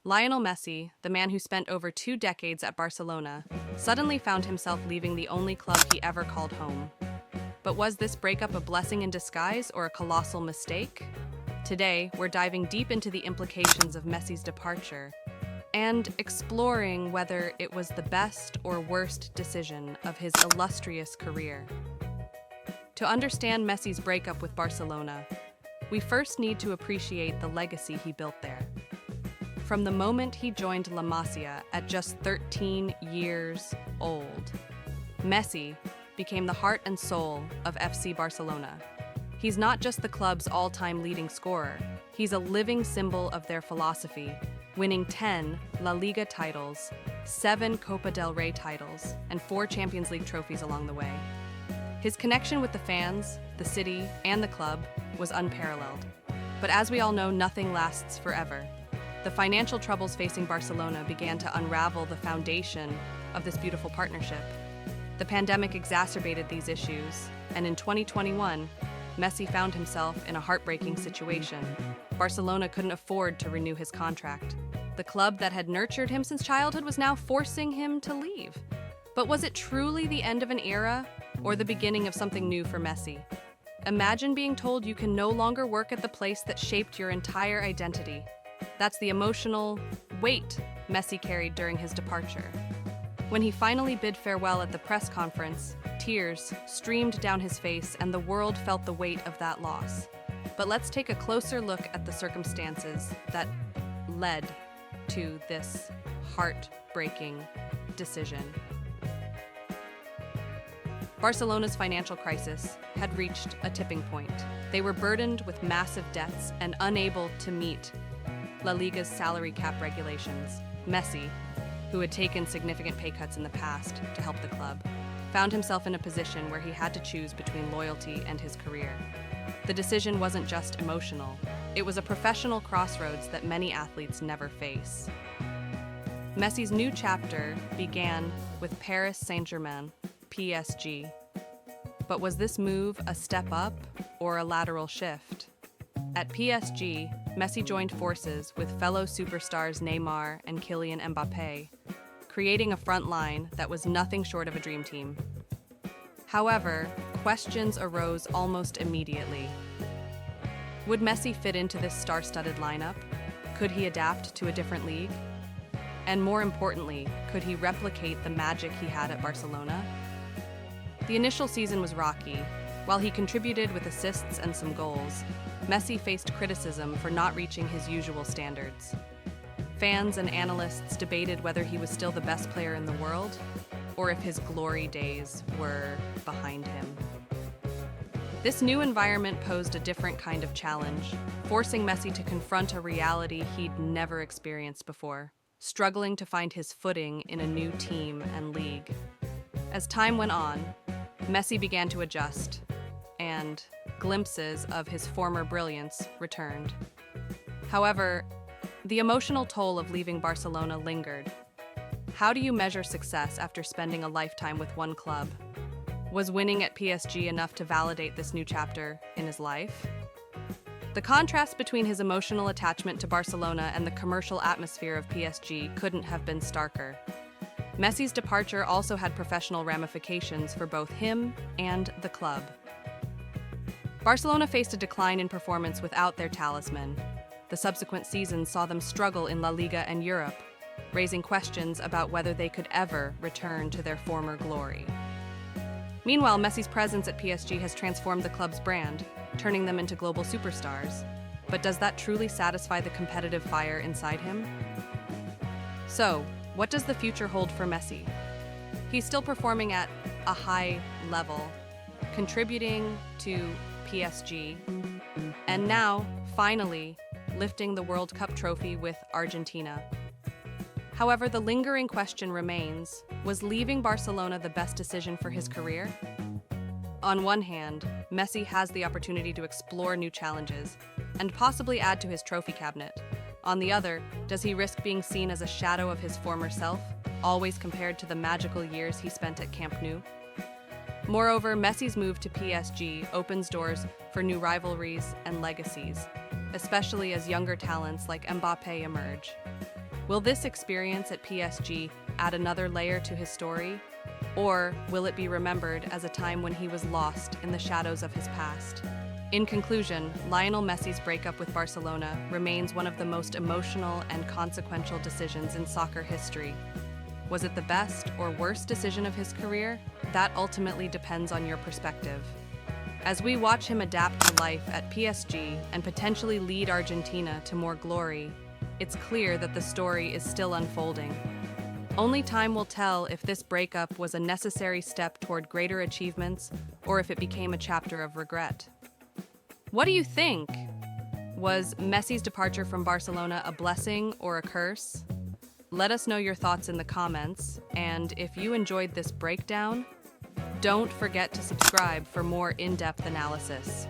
Lionel Messi, the man who spent over 2 decades at Barcelona, suddenly found himself leaving the only club he ever called home. But was this breakup a blessing in disguise or a colossal mistake? Today, we're diving deep into the implications of Messi's departure and exploring whether it was the best or worst decision of his illustrious career. To understand Messi's breakup with Barcelona, we first need to appreciate the legacy he built there. From the moment he joined La Masia at just 13 years old, Messi became the heart and soul of FC Barcelona. He's not just the club's all-time leading scorer, he's a living symbol of their philosophy, winning 10 La Liga titles, 7 Copa del Rey titles, and 4 Champions League trophies along the way. His connection with the fans, the city, and the club was unparalleled. But as we all know, nothing lasts forever. The financial troubles facing Barcelona began to unravel the foundation of this beautiful partnership. The pandemic exacerbated these issues, and in 2021, Messi found himself in a heartbreaking situation. Barcelona couldn't afford to renew his contract. The club that had nurtured him since childhood was now forcing him to leave. But was it truly the end of an era, or the beginning of something new for Messi? Imagine being told you can no longer work at the place that shaped your entire identity. That's the emotional weight Messi carried during his departure. When he finally bid farewell at the press conference, tears streamed down his face and the world felt the weight of that loss. But let's take a closer look at the circumstances that led to this heartbreaking decision. Barcelona's financial crisis had reached a tipping point. They were burdened with massive debts and unable to meet La Liga's salary cap regulations. Messi, who had taken significant pay cuts in the past to help the club, found himself in a position where he had to choose between loyalty and his career. The decision wasn't just emotional, it was a professional crossroads that many athletes never face. Messi's new chapter began with Paris Saint-Germain, PSG. But was this move a step up or a lateral shift? At PSG, Messi joined forces with fellow superstars Neymar and Kylian Mbappé, creating a front line that was nothing short of a dream team. However, questions arose almost immediately. Would Messi fit into this star-studded lineup? Could he adapt to a different league? And more importantly, could he replicate the magic he had at Barcelona? The initial season was rocky. While he contributed with assists and some goals, Messi faced criticism for not reaching his usual standards. Fans and analysts debated whether he was still the best player in the world, or if his glory days were behind him. This new environment posed a different kind of challenge, forcing Messi to confront a reality he'd never experienced before, struggling to find his footing in a new team and league. As time went on, Messi began to adjust, and glimpses of his former brilliance returned. However, the emotional toll of leaving Barcelona lingered. How do you measure success after spending a lifetime with one club? Was winning at PSG enough to validate this new chapter in his life? The contrast between his emotional attachment to Barcelona and the commercial atmosphere of PSG couldn't have been starker. Messi's departure also had professional ramifications for both him and the club. Barcelona faced a decline in performance without their talisman. The subsequent season saw them struggle in La Liga and Europe, raising questions about whether they could ever return to their former glory. Meanwhile, Messi's presence at PSG has transformed the club's brand, turning them into global superstars. But does that truly satisfy the competitive fire inside him? So, what does the future hold for Messi? He's still performing at a high level, contributing to PSG, and now, finally, lifting the World Cup trophy with Argentina. However, the lingering question remains, was leaving Barcelona the best decision for his career? On one hand, Messi has the opportunity to explore new challenges and possibly add to his trophy cabinet. On the other, does he risk being seen as a shadow of his former self, always compared to the magical years he spent at Camp Nou? Moreover, Messi's move to PSG opens doors for new rivalries and legacies, especially as younger talents like Mbappé emerge. Will this experience at PSG add another layer to his story? Or will it be remembered as a time when he was lost in the shadows of his past? In conclusion, Lionel Messi's breakup with Barcelona remains one of the most emotional and consequential decisions in soccer history. Was it the best or worst decision of his career? That ultimately depends on your perspective. As we watch him adapt to life at PSG and potentially lead Argentina to more glory, it's clear that the story is still unfolding. Only time will tell if this breakup was a necessary step toward greater achievements or if it became a chapter of regret. What do you think? Was Messi's departure from Barcelona a blessing or a curse? Let us know your thoughts in the comments, and if you enjoyed this breakdown, don't forget to subscribe for more in-depth analysis.